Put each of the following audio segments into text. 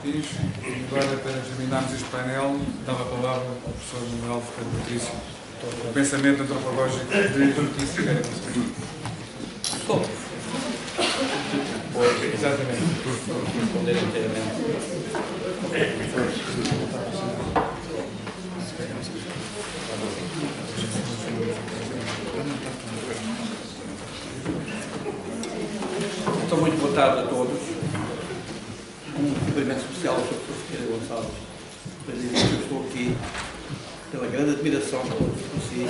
Martins. Agora, para terminarmos este painel, dava a palavra ao professor Manuel Ferreira Patrício, o pensamento antropológico de Notícia. Exatamente, por responder inteiramente. Então, muito boa tarde a todos. Um cumprimento especial ao Sr. Ferreira Gonçalves, para dizer que eu estou aqui pela grande admiração que todos por si,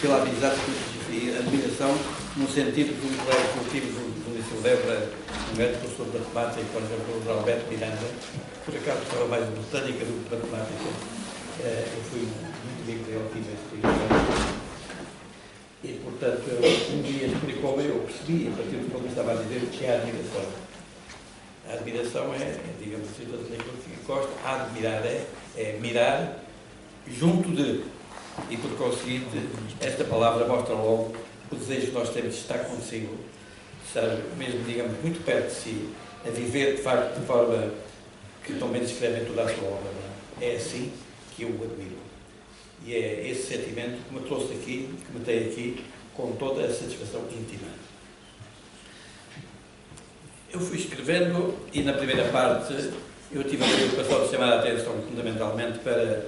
pela amizade que nos admiração no sentido que eu tive do Liceu de Évora, um grande professor de matemática, por exemplo, o Alberto Miranda, por acaso estava mais de botânica do que de matemática. Eu fui muito amigo dele, tive esse tipo. E, portanto, um dia explicou-me, eu percebi, a partir do que ele estava a dizer, que é a admiração. A admiração digamos assim, todas aquilo que gosta, admirar é mirar junto de, e por conseguinte, esta palavra mostra logo o desejo que nós temos de estar consigo, estar mesmo, digamos, muito perto de si, a viver de facto de forma que também descreve toda a sua obra. Não é? É assim que eu o admiro. E é esse sentimento que me trouxe aqui, que me tem aqui, com toda a satisfação íntima. Eu fui escrevendo e na primeira parte eu tive a preocupação de chamar a atenção fundamentalmente para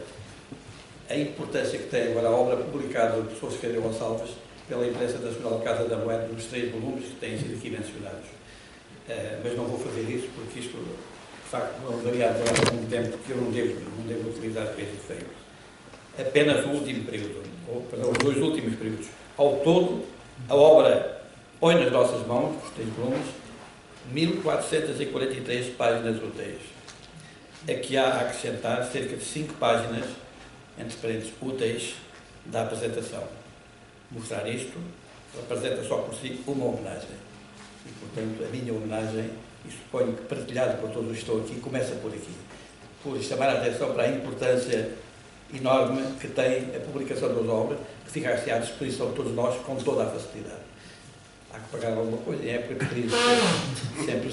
a importância que tem agora a obra publicada do professor Ferreira Gonçalves pela imprensa nacional Casa da Moeda, nos 3 volumes que têm sido aqui mencionados. Mas não vou fazer isso porque isto, de facto, não daria algum tempo que eu não devo utilizar para esse efeito. Apenas o último período, ou perdão, os 2 últimos períodos. Ao todo, a obra põe nas nossas mãos, os 3 volumes, 1443 páginas úteis. Aqui há a acrescentar cerca de 5 páginas, entre parênteses, úteis, da apresentação. Mostrar isto representa só por si uma homenagem. E, portanto, a minha homenagem, e suponho que partilhado por todos os que estão aqui, começa por aqui. Por chamar a atenção para a importância enorme que tem a publicação das obras, que fica assim à disposição de todos nós com toda a facilidade. Há que pagar alguma coisa, em época de crise sempre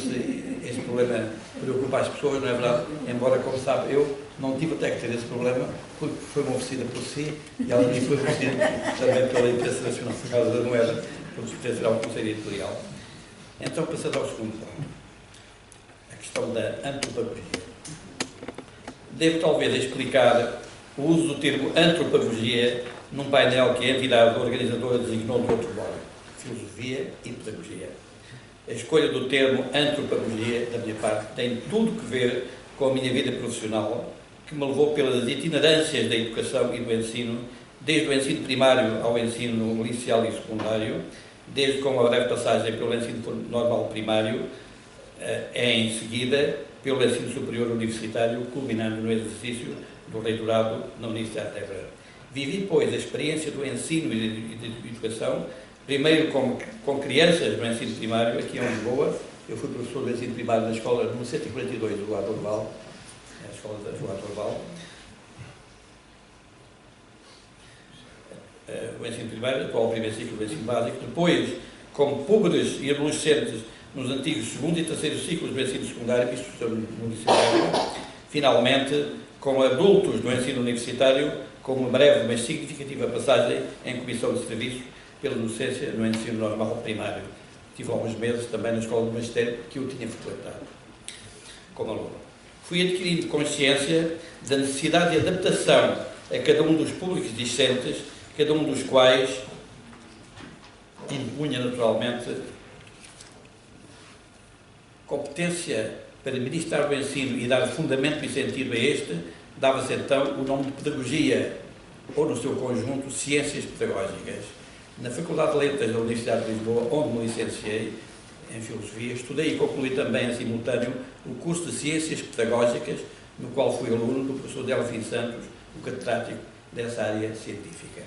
esse problema preocupa as pessoas, não é verdade? Embora, como sabe, eu não tive até que ter esse problema, porque foi-me oferecida por si e ela me foi oferecida também pela Imprensa Nacional de Casa da Moeda, por pertencer ao Conselho Editorial. Então, passando ao segundo ponto, a questão da antropofagia. Devo talvez explicar o uso do termo antropofagia num painel que a entidade organizadora designou de outro modo: filosofia e pedagogia. A escolha do termo antropofagia, da minha parte, tem tudo que ver com a minha vida profissional, que me levou pelas itinerâncias da educação e do ensino, desde o ensino primário ao ensino inicial e secundário, desde com uma breve passagem pelo ensino normal primário, em seguida pelo ensino superior universitário, culminando no exercício do reitorado na Universidade de Évora. Vivi, pois, a experiência do ensino e de educação, primeiro com crianças no ensino primário, aqui em Lisboa. Eu fui professor do ensino primário na escola número 142 do Rua Orval, a escola da Rua Orval. O ensino primário, atual primeiro ciclo do ensino básico. Depois, como púberes e adolescentes nos antigos segundo e terceiro ciclos do ensino secundário, isto no liceu. Finalmente, com adultos do ensino universitário, com uma breve, mas significativa passagem em comissão de serviço pela docência no ensino normal primário. Tive alguns meses também na escola do magistério que eu tinha frequentado como aluno. Fui adquirindo consciência da necessidade de adaptação a cada um dos públicos discentes, cada um dos quais impunha naturalmente competência para ministrar o ensino e dar fundamento e sentido a este, dava-se então o nome de pedagogia, ou no seu conjunto, ciências pedagógicas. Na Faculdade de Letras da Universidade de Lisboa, onde me licenciei em Filosofia, estudei e concluí também em simultâneo o curso de Ciências Pedagógicas, no qual fui aluno do professor Delfim Santos, o catedrático dessa área científica.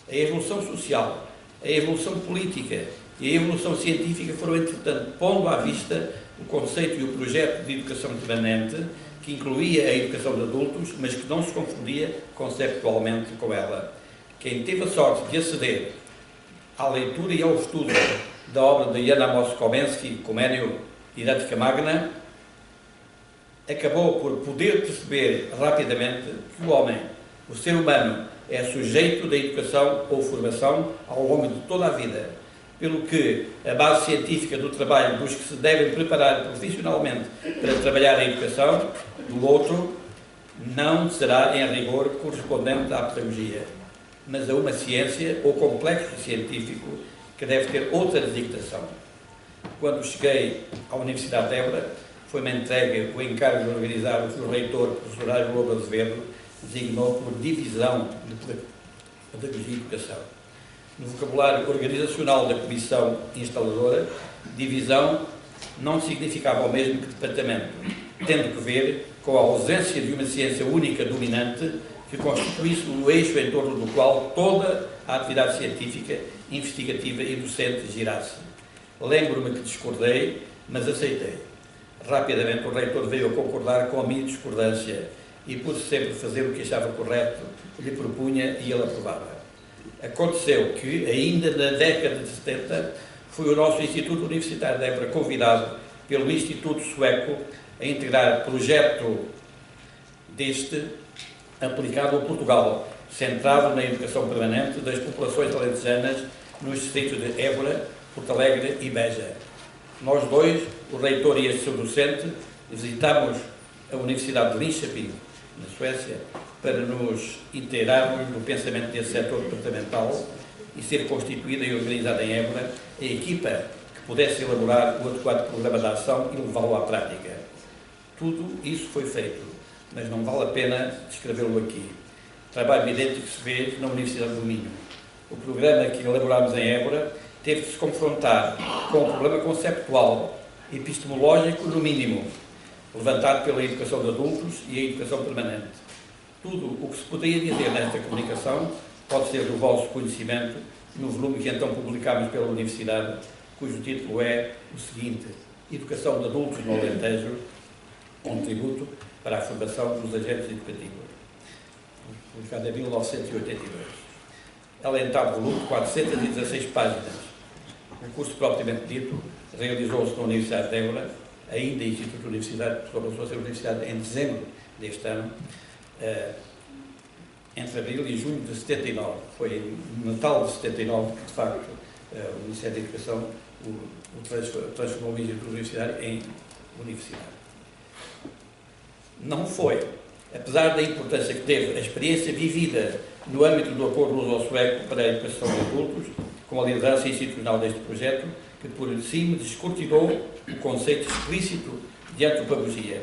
A evolução social, a evolução política e a evolução científica foram, entretanto, pondo à vista o conceito e o projeto de educação permanente, que incluía a educação de adultos, mas que não se confundia conceptualmente com ela. Quem teve a sorte de aceder à leitura e ao estudo da obra de Jan Amos Komenský, Comênio Didática Magna, acabou por poder perceber rapidamente que o homem, o ser humano, é sujeito da educação ou formação ao longo de toda a vida, pelo que a base científica do trabalho dos que se devem preparar profissionalmente para trabalhar a educação, do outro, não será em rigor correspondente à pedagogia, mas a uma ciência ou complexo científico que deve ter outra designação. Quando cheguei à Universidade de Évora, foi-me entregue o encargo de organizar o que o reitor, professor Ângelo Lobo Azevedo, designou por divisão de pedagogia e educação. No vocabulário organizacional da comissão instaladora, divisão não significava o mesmo que departamento, tendo que ver com a ausência de uma ciência única dominante que constituísse um eixo em torno do qual toda a atividade científica, investigativa e docente girasse. Lembro-me que discordei, mas aceitei. Rapidamente o reitor veio a concordar com a minha discordância e por sempre fazer o que achava correto, lhe propunha e ele aprovava. Aconteceu que, ainda na década de 70, foi o nosso Instituto Universitário de Évora convidado pelo Instituto Sueco a integrar projeto deste aplicado a Portugal, centrado na educação permanente das populações alentejanas nos distritos de Évora, Porto Alegre e Beja. Nós dois, o reitor e este seu docente, visitámos a Universidade de Linköping, na Suécia, para nos inteirarmos no pensamento desse setor departamental e ser constituída e organizada em Évora a equipa que pudesse elaborar o adequado programa de ação e levá-lo à prática. Tudo isso foi feito, mas não vale a pena descrevê-lo aqui. Trabalho idêntico que se fez na Universidade do Minho. O programa que elaborámos em Évora teve de se confrontar com o problema conceptual, epistemológico no mínimo, levantado pela educação de adultos e a educação permanente. Tudo o que se poderia dizer nesta comunicação pode ser do vosso conhecimento no volume que então publicámos pela Universidade, cujo título é o seguinte: Educação de Adultos no Alentejo, contributo para a formação dos agentes educativos, publicado em 1982. Alentado volume de 416 páginas. O curso propriamente dito realizou-se na Universidade de Évora, ainda Instituto Universitário, porque passou a ser Universidade em dezembro deste ano, entre abril e junho de 79. Foi no Natal de 79 que, de facto, o Ministério da Educação transformou o Instituto Universitário em universidade. Não foi, apesar da importância que teve a experiência vivida no âmbito do acordo luso-sueco para a educação de adultos, com a liderança institucional deste projeto, que por cima descortinou o conceito explícito de antropofagia.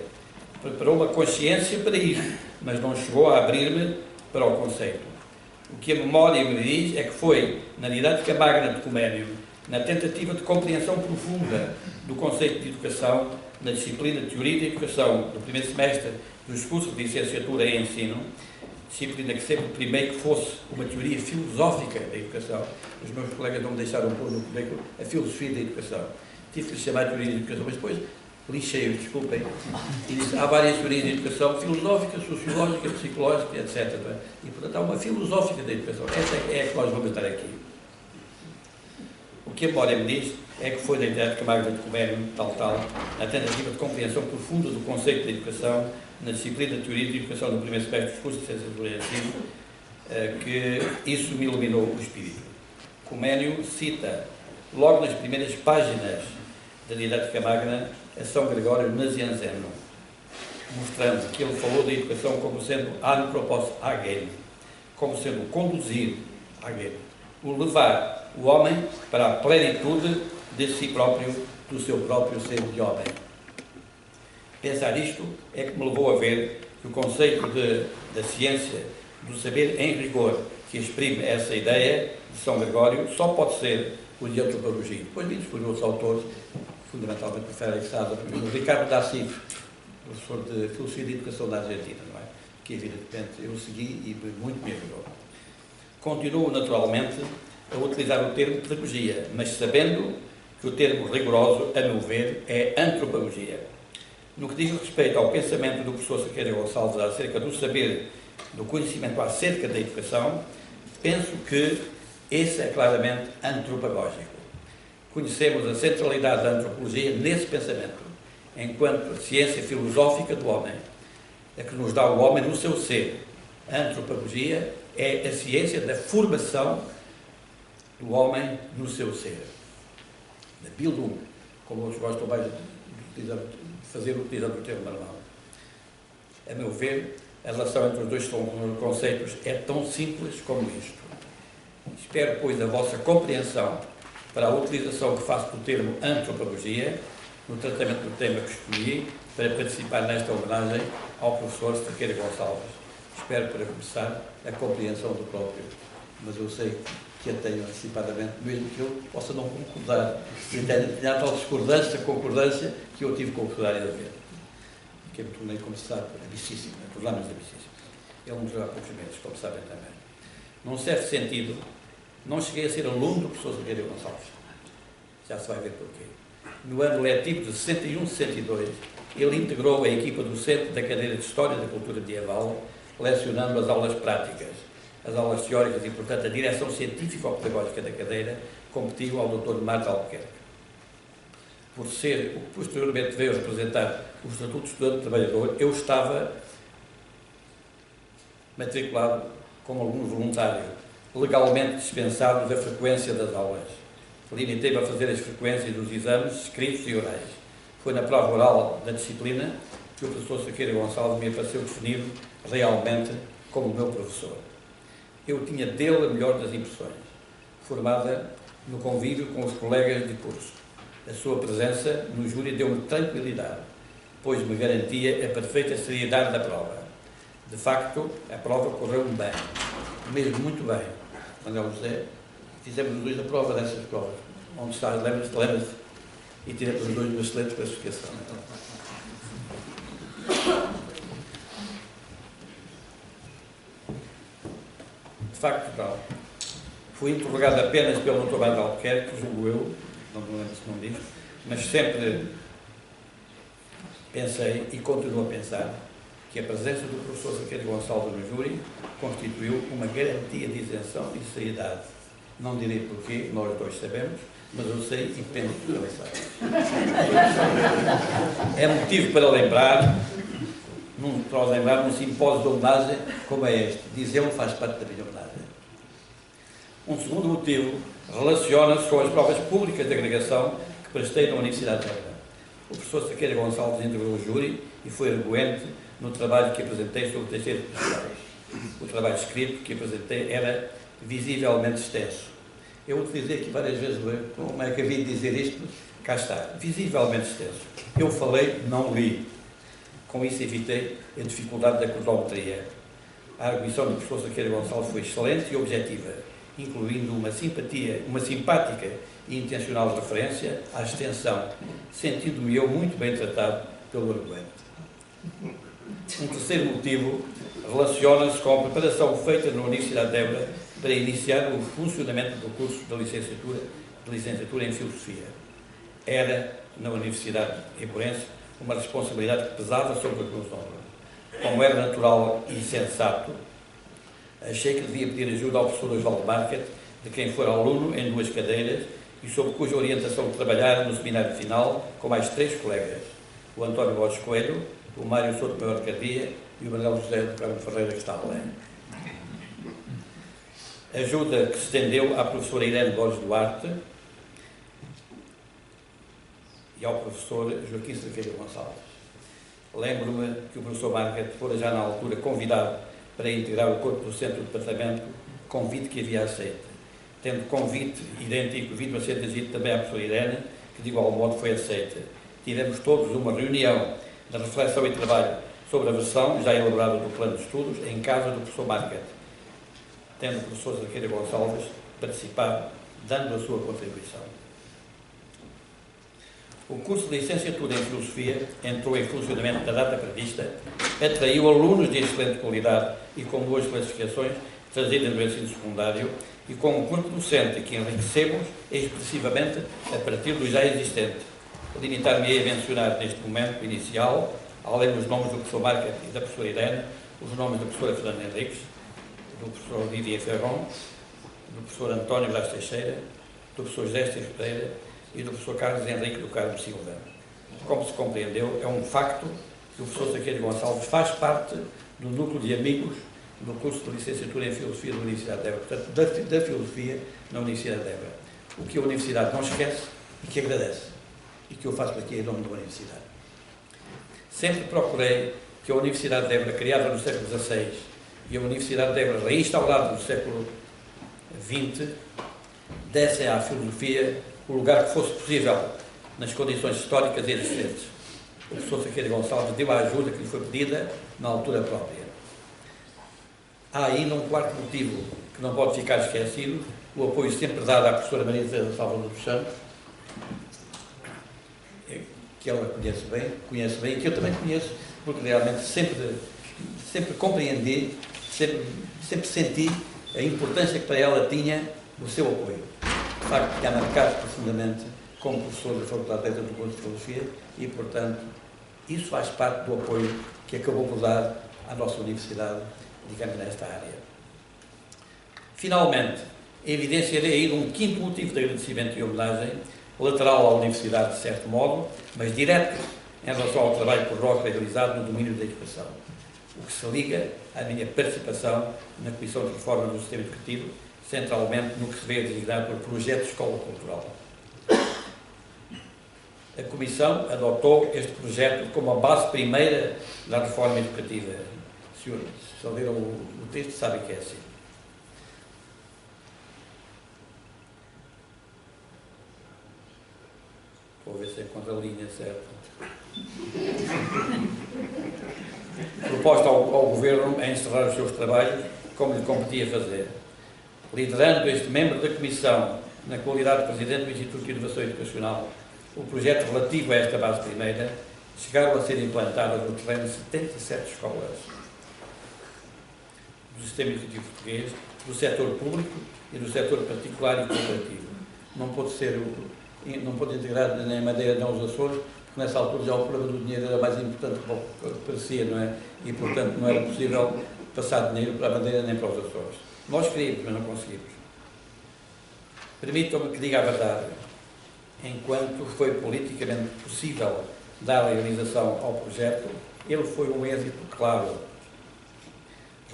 Preparou uma consciência para isso, mas não chegou a abrir-me para o conceito. O que a memória me diz é que foi na didática magna de Comênio, na tentativa de compreensão profunda do conceito de educação, na disciplina de Teoria da Educação do primeiro semestre dos cursos de licenciatura em ensino, disciplina que sempre primei que fosse uma teoria filosófica da educação. Os meus colegas não me deixaram pôr no currículo a filosofia da educação. Tive que lhe chamar de teoria da educação, mas depois lixei-o, desculpem, e disse, há várias teorias de educação, filosófica, sociológica, psicológica, etc. E, portanto, há uma filosófica da educação. Essa é a que nós vamos estar aqui. O que a memória me diz é que foi na didática magna de Comênio, tal, a tentativa de compreensão profunda do conceito de educação, na disciplina de Teoria de Educação do primeiro semestre dos cursos de licenciatura em ensino, que isso me iluminou o espírito. Comênio cita, logo nas primeiras páginas da didática magna, a São Gregório Nazianzeno, mostrando que ele falou da educação como sendo anthropos agen, como sendo conduzir agen, o levar o homem para a plenitude de si próprio, do seu próprio ser de homem. Pensar isto é que me levou a ver que o conceito da ciência, do saber em rigor, que exprime essa ideia de São Gregório, só pode ser o de antropofagia. Depois vi por outros autores, fundamentalmente o Félix Sada, o Ricardo da Silva, professor de Filosofia de Educação da Argentina, não é? Que evidentemente eu segui e muito me ajudou. Continuo naturalmente a utilizar o termo pedagogia, mas sabendo que o termo rigoroso, a meu ver, é antropofagia. No que diz respeito ao pensamento do professor Sequeira Gonçalves acerca do saber, do conhecimento acerca da educação, penso que esse é claramente antropagógico. Conhecemos a centralidade da antropologia nesse pensamento enquanto a ciência filosófica do homem, a que nos dá o homem no seu ser. A antropologia é a ciência da formação do homem no seu ser. Da Bildung, como outros gostam mais de fazer utilizando o termo normal. A meu ver, a relação entre os dois conceitos é tão simples como isto. Espero, pois, a vossa compreensão para a utilização que faço do termo antropologia no tratamento do tema que escolhi para participar nesta homenagem ao professor Cerqueira Gonçalves. Espero, para começar, a compreensão do próprio, mas eu sei que a tenho antecipadamente, mesmo que eu possa não concordar. E tenha tal discordância, concordância, que eu tive com o professor Ariel Verde, que eu me tornei, como se sabe, amicíssimo, tornámos amicíssimos. Ele morreu há poucos meses, como sabem também. Num certo sentido, não cheguei a ser aluno do professor Cerqueira Gonçalves. Já se vai ver porquê. No ano letivo de 61-62, ele integrou a equipa docente da cadeira de História da Cultura Medieval, lecionando as aulas práticas. As aulas teóricas e, portanto, a direção científico-pedagógica da cadeira competiu ao Dr. Marta Albuquerque. Por ser o que posteriormente veio representar o Estatuto de Estudante Trabalhador, eu estava matriculado como aluno voluntário, legalmente dispensado da frequência das aulas. Limitei-me a fazer as frequências dos exames escritos e orais. Foi na prova oral da disciplina que o professor Cerqueira Gonçalves me apareceu definido realmente como o meu professor. Eu tinha dele a melhor das impressões, formada no convívio com os colegas de curso. A sua presença no júri deu-me tranquilidade, pois me garantia a perfeita seriedade da prova. De facto, a prova correu-me bem, mesmo muito bem. Manuel José, fizemos os dois a prova dessas provas. Onde está, lembra-se? E tiramos os dois uma excelente classificação. De facto, não. Fui interrogado apenas pelo Dr. Marta Albuquerque, julgo eu, não me lembro se não diz, mas sempre pensei e continuo a pensar que a presença do professor Cerqueira Gonçalves no júri constituiu uma garantia de isenção e seriedade. Não direi porquê, nós dois sabemos, mas eu sei e penso que ele sabe. É motivo para lembrar num simpósio de homenagem como é este. Dizer-me faz parte da minha homenagem. Um segundo motivo relaciona-se com as provas públicas de agregação que prestei na Universidade de Évora. O professor Cerqueira Gonçalves integrou o júri e foi arguente no trabalho que apresentei sobre Teixeira de Pessoais. O trabalho escrito que apresentei era visivelmente extenso. Eu utilizei aqui várias vezes, como é que havia de dizer isto? Cá está, visivelmente extenso. Eu falei, não li. Com isso evitei a dificuldade da cronometria. A arguição do professor Cerqueira Gonçalves foi excelente e objetiva, incluindo uma simpática e intencional referência à extensão, sentindo-me eu muito bem tratado pelo arguente. Um terceiro motivo relaciona-se com a preparação feita na Universidade de Évora para iniciar o funcionamento do curso de licenciatura em Filosofia. Era, na Universidade Évorense, uma responsabilidade que pesava sobre os meus ombros. Como era natural e sensato, achei que devia pedir ajuda ao professor Osvaldo Marquet, de quem fora aluno em 2 cadeiras e sob cuja orientação trabalhara no seminário final com mais 3 colegas, o António Borges Coelho, o Mário Souto Maior Cardia e o Manuel José do Carmo Ferreira, que está além. Ajuda que se estendeu à professora Irene Borges Duarte e ao professor Joaquim Cerqueira Gonçalves. Lembro-me que o professor Marquet fora já na altura convidado para integrar o corpo docente do departamento, convite que havia aceito. Tendo convite idêntico vindo a ser dirigido também à professora Irene, que de igual modo foi aceita. Tivemos todos uma reunião de reflexão e trabalho sobre a versão já elaborada do plano de estudos em casa do professor Marquet, tendo o professor Cerqueira Gonçalves participado, dando a sua contribuição. O curso de licenciatura em Filosofia entrou em funcionamento na data prevista, atraiu alunos de excelente qualidade e com boas classificações trazidas no ensino secundário e com um corpo docente que enriquecemos expressivamente a partir do já existente. Limitar-me a mencionar neste momento inicial, além dos nomes do professor Marquet e da professora Irene, os nomes da professora Fernanda Henriques, do professor Didier Ferron, do professor António Blas Teixeira, do professor José Esteves Pereira e do professor Carlos Henrique do Carmo Silva. Como se compreendeu, é um facto que o professor Saqueiro Gonçalves faz parte do núcleo de amigos do curso de licenciatura em Filosofia da Universidade de Évora, portanto, da Filosofia na Universidade de Évora. O que a Universidade não esquece e que agradece, e que eu faço aqui em nome da Universidade. Sempre procurei que a Universidade de Évora, criada no século XVI, e a Universidade de Évora, reinstaurada no século XX, dessem à filosofia o lugar que fosse possível, nas condições históricas existentes. O professor Saqueiro Gonçalves deu a ajuda que lhe foi pedida na altura própria. Há ainda um quarto motivo que não pode ficar esquecido, o apoio sempre dado à professora Maria Teresa Salvador dos Santos, que ela conhece bem, e que eu também conheço, porque realmente sempre compreendi, sempre senti a importância que para ela tinha o seu apoio. De facto, que há marcado profundamente como professor da Faculdade de Letras do curso de Filosofia e, portanto, isso faz parte do apoio que acabou por dar à nossa universidade, digamos, nesta área. Finalmente, evidenciarei ainda um quinto motivo de agradecimento e homenagem, lateral à universidade, de certo modo, mas direto em relação ao trabalho por nós realizado no domínio da educação, o que se liga à minha participação na Comissão de Reforma do Sistema Educativo, centralmente no que se veio a designar por Projeto de Escola Cultural. A Comissão adotou este projeto como a base primeira da reforma educativa. Senhores, se leram o texto, sabem que é assim. Vou ver se encontro a linha certa. Proposta ao Governo é encerrar os seus trabalhos, como lhe competia fazer. Liderando este membro da Comissão, na qualidade de Presidente do Instituto de Inovação Educacional, o projeto relativo a esta base primeira, chegaram a ser implantadas no terreno 77 escolas do sistema educativo português, do setor público e do setor particular e cooperativo. Não pôde integrar nem a Madeira nem os Açores, porque nessa altura já o problema do dinheiro era mais importante do que parecia, não é? E, portanto, não era possível passar dinheiro para a Madeira nem para os Açores. Nós queríamos, mas não conseguimos. Permitam-me que diga a verdade. Enquanto foi politicamente possível dar a realização ao projeto, ele foi um êxito claro,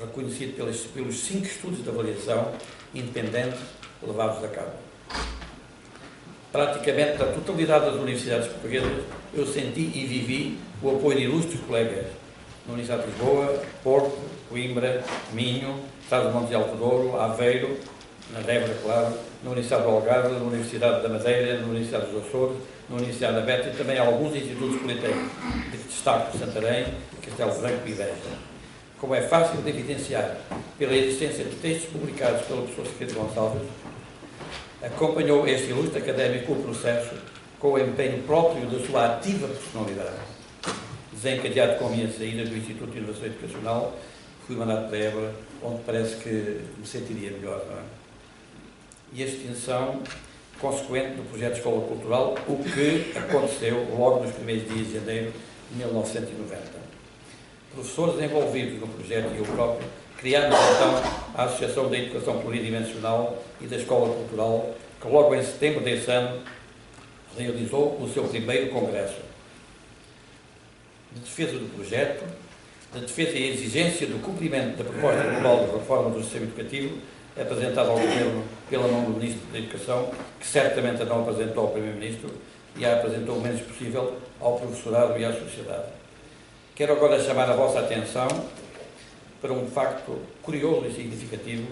reconhecido pelos 5 estudos de avaliação independentes levados a cabo. Praticamente da totalidade das universidades portuguesas, eu senti e vivi o apoio de ilustres colegas na Universidade de Lisboa, Porto, Coimbra, Minho, Estado de Monte de Alto Douro, Aveiro, na Évora, claro, na Universidade do Algarve, na Universidade da Madeira, na Universidade dos Açores, na Universidade da Beja e também alguns institutos politécnicos de destaque de Santarém, Castelo Branco e Beja. Como é fácil de evidenciar pela existência de textos publicados pelo professor Saqueiro Gonçalves, acompanhou este ilustre académico o processo com o empenho próprio da sua ativa personalidade. Desencadeado com a minha saída do Instituto de Inovação Educacional, fui mandado para Évora, onde parece que me sentiria melhor, não é? E a extinção consequente do projeto de Escola Cultural, o que aconteceu logo nos primeiros dias de janeiro de 1990. Professores envolvidos no projeto e eu próprio criámos então a Associação da Educação Pluridimensional e da Escola Cultural, que logo em setembro desse ano realizou o seu primeiro congresso de defesa do projeto, de defesa e exigência do cumprimento da proposta global de reforma do sistema educativo apresentada ao Governo pela mão do Ministro da Educação, que certamente a não apresentou ao Primeiro-Ministro e a apresentou o menos possível ao professorado e à sociedade. Quero agora chamar a vossa atenção para um facto curioso e significativo.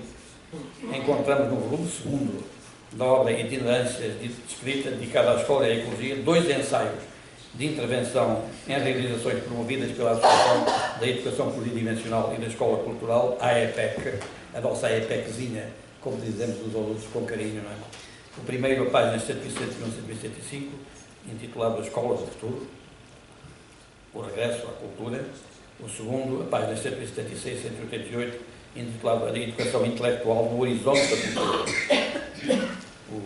Encontramos no volume 2º da obra Itinerâncias de Escrita, dedicada à Escola e à Ecologia, 2 ensaios de intervenção em realizações promovidas pela Associação da Educação Pluridimensional e da Escola Cultural, a AEPEC, a nossa AEPECzinha, como dizemos os alunos com carinho, não é? O primeiro, a páginas 107 e 175, intitulado A Escola do Futuro, o regresso à cultura. O segundo, a páginas 176 e 188, intitulado A Educação Intelectual no Horizonte da Cultura. O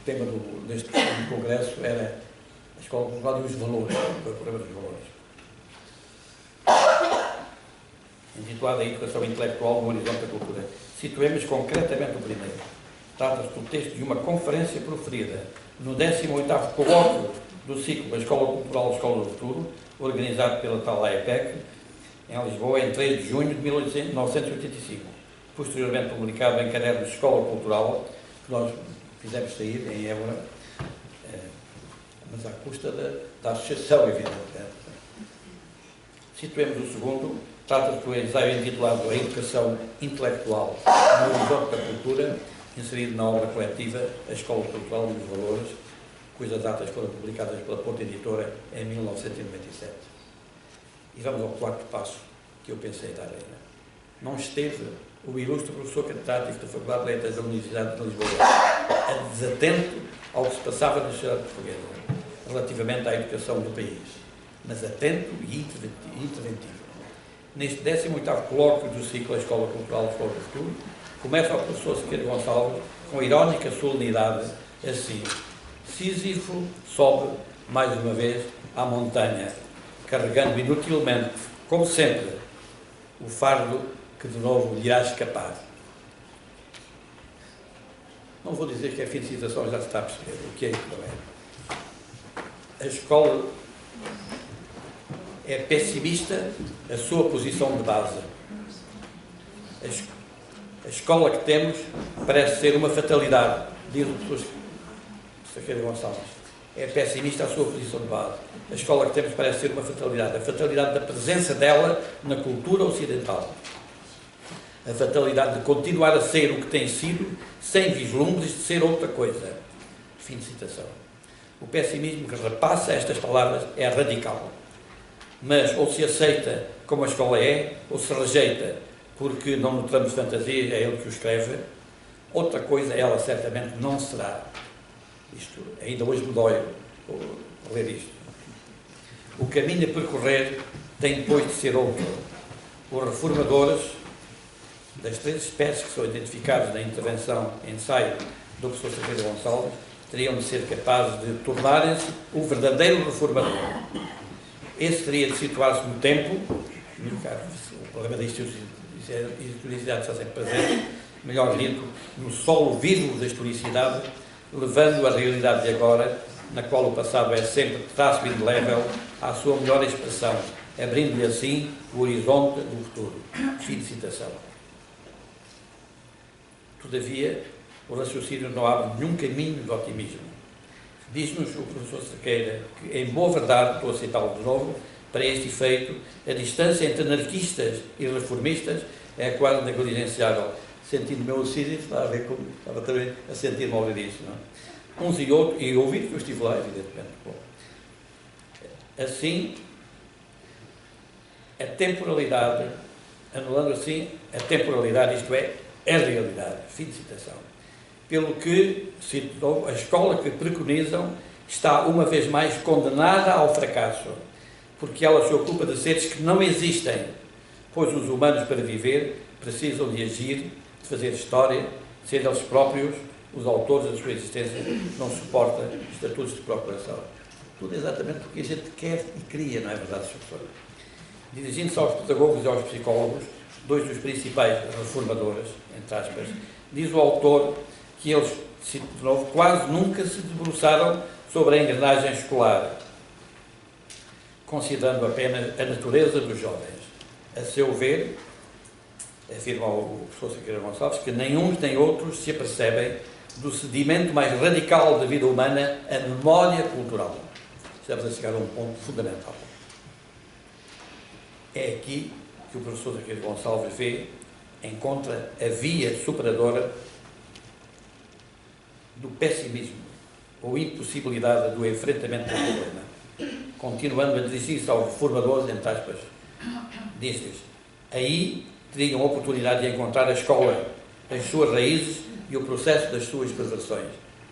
tema deste congresso era a Escola Cultural e os valores, o problema dos valores. Intitulado A Educação Intelectual no Horizonte da Cultura. Situemos concretamente o primeiro. Trata-se do texto de uma conferência proferida no 18º Colóquio do ciclo da Escola Cultural Escola do Futuro, organizado pela tal AEPEC, em Lisboa, em 3 de junho de 1985. Posteriormente publicado em cadernos de Escola Cultural, que nós fizemos sair em Évora, mas à custa da associação, evidentemente. Situemos o segundo, trata-se do ensaio intitulado A Educação Intelectual no Horizonte da Cultura, inserido na obra coletiva A Escola Cultural e os Valores, cujas datas foram publicadas pela Ponte Editora em 1997. E vamos ao quarto passo que eu pensei dar ainda. Não esteve o ilustre professor catedrático da Faculdade de Letras da Universidade de Lisboa desatento ao que se passava na sociedade portuguesa relativamente à educação do país, mas atento e interventivo. Neste 18º colóquio do ciclo A Escola Cultural de Escola do Futuro, começa o professor Sequeira Gonçalves com irónica solenidade assim: Sísifo sobe mais uma vez à montanha, carregando inutilmente, como sempre, o fardo que de novo lhe irá escapar. Não vou dizer que é fim de citação, já se está a perceber o que é que não é. A escola é pessimista a sua posição de base. A escola que temos parece ser uma fatalidade, diz o professor Sequeira Gonçalves. É pessimista a sua posição de base. A escola que temos parece ser uma fatalidade. A fatalidade da presença dela na cultura ocidental. A fatalidade de continuar a ser o que tem sido, sem vislumbres de ser outra coisa. Fim de citação. O pessimismo que repassa estas palavras é radical. Mas ou se aceita como a escola é, ou se rejeita porque não nutramos fantasia, é ele que o escreve. Outra coisa ela certamente não será. Isto, ainda hoje me dói ler isto. O caminho a percorrer tem depois de ser outro. Os reformadores das 3 espécies que são identificadas na intervenção ensaio do professor Sequeira Gonçalves teriam de ser capazes de tornarem-se o verdadeiro reformador. Esse teria de situar-se no tempo, o problema da historicidade está sempre presente, melhor dito, no solo vivo da historicidade, levando a realidade de agora, na qual o passado é sempre traço indelével, à sua melhor expressão, abrindo-lhe assim o horizonte do futuro. Fim de citação. Todavia, o raciocínio não abre nenhum caminho de otimismo. Diz-nos o professor Sequeira que, em boa verdade, estou a citá-lo de novo, para este efeito, a distância entre anarquistas e reformistas é quase negligenciável. Sentindo o meu Sísifo, estava também a sentir-me ao ouvir isso, não é? Uns e outros, e ouvir que eu estive lá, evidentemente. Bom, assim, a temporalidade, anulando assim a temporalidade, isto é, a realidade. Fim de citação. Pelo que, cito, a escola que preconizam está uma vez mais condenada ao fracasso, porque ela se ocupa de seres que não existem, pois os humanos, para viver, precisam de agir, de fazer história, de ser eles próprios os autores da sua existência, não suporta estatutos de procuração. Tudo exatamente porque a gente quer e cria, não é verdade, Sr. Professor? Dirigindo-se aos pedagogos e aos psicólogos, 2 dos principais reformadores, entre aspas, diz o autor que eles, cito de novo, quase nunca se debruçaram sobre a engrenagem escolar, considerando apenas a natureza dos jovens. A seu ver, afirma o professor Sequeira Gonçalves, que nem uns nem outros se apercebem do sedimento mais radical da vida humana, a memória cultural. Estamos a chegar a um ponto fundamental. É aqui que o professor Sequeira Gonçalves encontra a via superadora do pessimismo ou impossibilidade do enfrentamento do problema. Continuando a dirigir-se aos reformadores, entre aspas, diz-lhes: aí teriam a oportunidade de encontrar a escola, as suas raízes e o processo das suas perversões.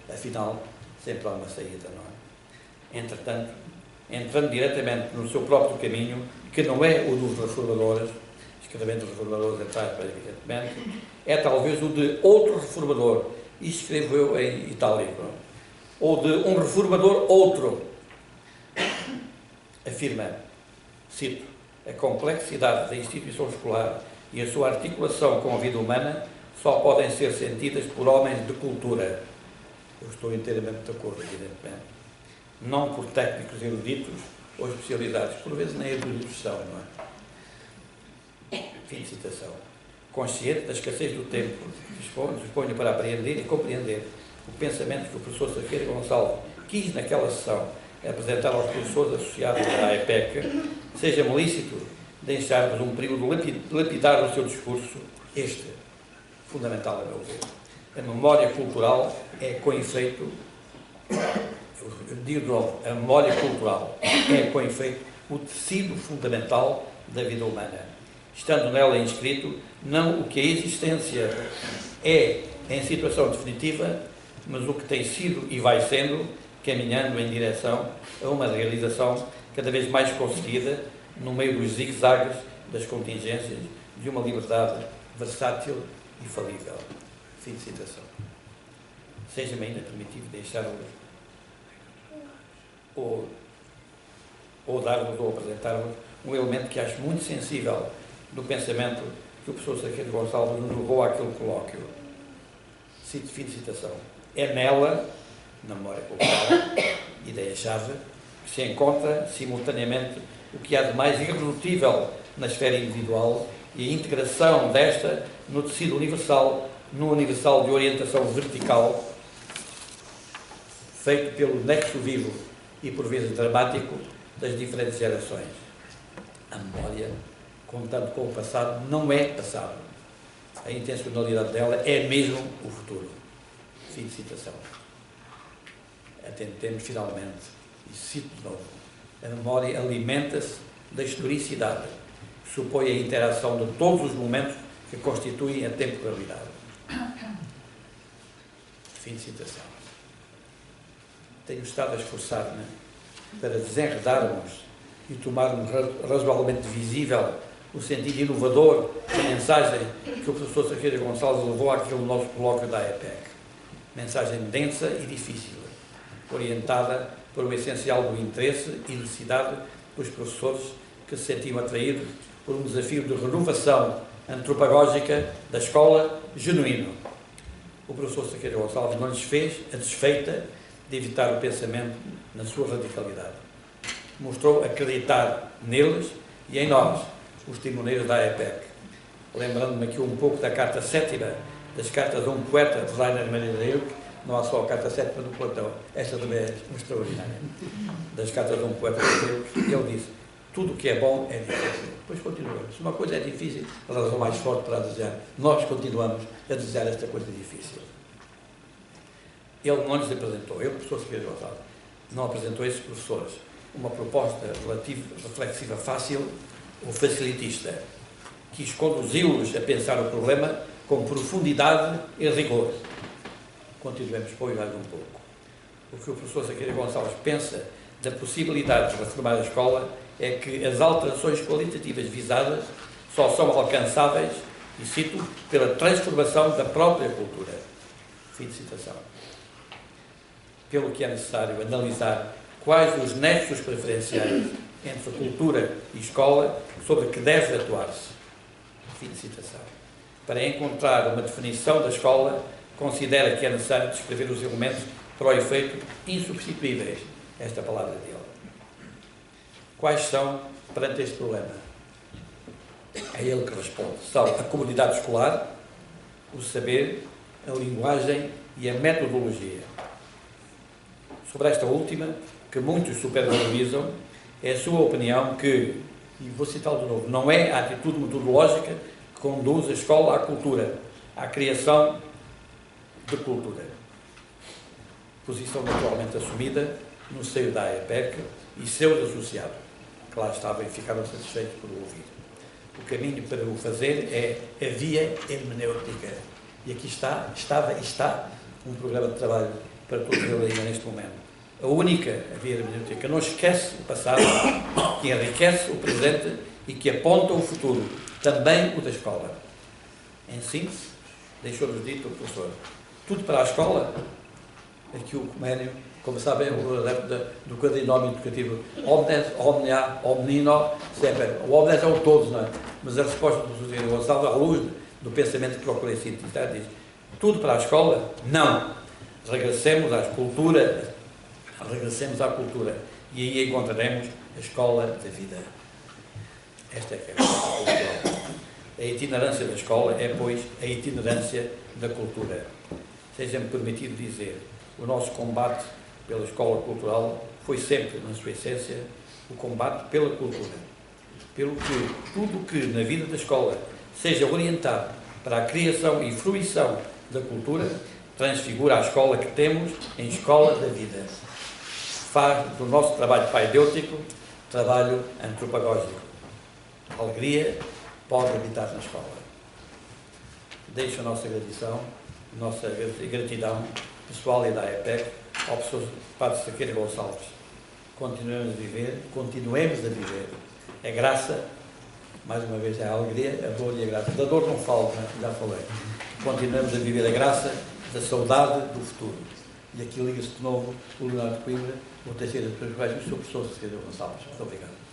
Afinal, sempre há uma saída, não é? Entretanto, entrando diretamente no seu próprio caminho, que não é o dos reformadores, escrevendo os reformadores, entre aspas, evidentemente, é talvez o de outro reformador, e escreveu em itálico, ou de um reformador outro. Afirma, cito, a complexidade da instituição escolar e a sua articulação com a vida humana só podem ser sentidas por homens de cultura. Eu estou inteiramente de acordo, evidentemente. não por técnicos eruditos ou especializados, por vezes nem eruditos são, não é? Fim de citação. Consciente da escassez do tempo, disponho para apreender e compreender o pensamento que o professor Cerqueira Gonçalves quis naquela sessão apresentar aos professores associados à EPEC, seja-me lícito deixar-vos um período lapidar no seu discurso, este, fundamental a meu ver. A memória cultural é com efeito, eu digo de novo, a memória cultural é com efeito o tecido fundamental da vida humana, estando nela inscrito não o que a existência é em situação definitiva, mas o que tem sido e vai sendo, caminhando em direção a uma realização cada vez mais conseguida no meio dos zigue-zagues das contingências de uma liberdade versátil e falível. Fim de citação. Seja-me ainda permitido deixar-vos ou dar-vos ou apresentar-vos um elemento que acho muito sensível do pensamento que o professor Cerqueira Gonçalves nos levou àquele colóquio. Fim de citação. É nela, na memória cultural, ideia-chave, que se encontra simultaneamente o que há de mais irredutível na esfera individual e a integração desta no tecido universal, no universal de orientação vertical, feito pelo nexo vivo e por vezes dramático das diferentes gerações. A memória, contando com o passado, não é passado. A intencionalidade dela é mesmo o futuro. Fim de citação. Atentemos finalmente, e cito de novo, a memória alimenta-se da historicidade, que supõe a interação de todos os momentos que constituem a temporalidade. Fim de citação. Tenho estado a esforçar-me para desenredarmos e tomarmos razoavelmente visível o sentido inovador da mensagem que o professor Cerqueira Gonçalves levou àquele nosso colóquio da EPEC. Mensagem densa e difícil, orientada por o essencial do interesse e necessidade dos professores que se sentiam atraídos por um desafio de renovação antropagógica da escola genuíno. O professor Cerqueira Gonçalves não lhes fez a desfeita de evitar o pensamento na sua radicalidade. Mostrou acreditar neles e em nós, os timoneiros da EPEC. Lembrando-me aqui um pouco da carta 7ª das cartas de um poeta de Rainer Maria, não há só a carta 7ª do Platão, esta também é extraordinária, das cartas de um poeta de Deus, e ele disse, tudo o que é bom é difícil. Depois continuamos. Se uma coisa é difícil, a razão mais forte para desejar, nós continuamos a desejar esta coisa difícil. Ele não lhes apresentou, ele, professor Cerqueira Gonçalves, não apresentou a esses professores uma proposta reflexiva fácil ou facilitista, quis conduzi-los a pensar o problema com profundidade e rigor. Continuemos, pois, mais um pouco. O que o professor Cerqueira Gonçalves pensa da possibilidade de reformar a escola é que as alterações qualitativas visadas só são alcançáveis, e cito, pela transformação da própria cultura. Fim de citação. Pelo que é necessário analisar quais os nexos preferenciais entre cultura e escola sobre que deve atuar-se. Fim de citação. Para encontrar uma definição da escola, considera que é necessário descrever os elementos para o efeito insubstituíveis. Esta palavra dele. Quais são perante este problema? É ele que responde. São a comunidade escolar, o saber, a linguagem e a metodologia. Sobre esta última, que muitos supervalorizam, é a sua opinião que, e vou citá-lo de novo, não é a atitude metodológica que conduz a escola à cultura, à criação de cultura. Posição naturalmente assumida no seio da EPEC e seus associados, que lá estavam e ficaram satisfeitos por o ouvir. O caminho para o fazer é a via hermenêutica. E aqui estava e está um programa de trabalho para todos eles ainda neste momento. A única via hermenêutica que não esquece o passado, que enriquece o presente e que aponta o futuro, também o da escola. Em síntese, deixou-nos dito o professor, tudo para a escola, aqui o Coménio, como sabem, o adepto do quadrinómio educativo, omnes, omnia, omnino, sempre. O omnes é o todos, não é? Mas a resposta do professor Gonçalves, à luz do pensamento que procurei sintetizar, diz, tudo para a escola? Não. Regressemos à cultura, Regressemos à cultura e aí encontraremos a escola da vida. Esta é que é a escola cultural. A itinerância da escola é, pois, a itinerância da cultura. Seja-me permitido dizer, o nosso combate pela escola cultural foi sempre, na sua essência, o combate pela cultura. Pelo que tudo que na vida da escola seja orientado para a criação e fruição da cultura, transfigura a escola que temos em escola da vida. Faz do nosso trabalho paidêutico trabalho antropagógico. A alegria pode habitar na escola. Deixo a nossa gratidão pessoal e da AEPEC ao professor Padre Sequeira Gonçalves. Continuemos a viver a graça, mais uma vez é a alegria, a dor e a graça. Da dor não falo, já falei. Continuemos a viver a graça da saudade do futuro. E aqui liga-se de novo o Leonardo Coimbra, o terceiro dos quais o Sr. Professor Sequeira Gonçalves. Muito obrigado.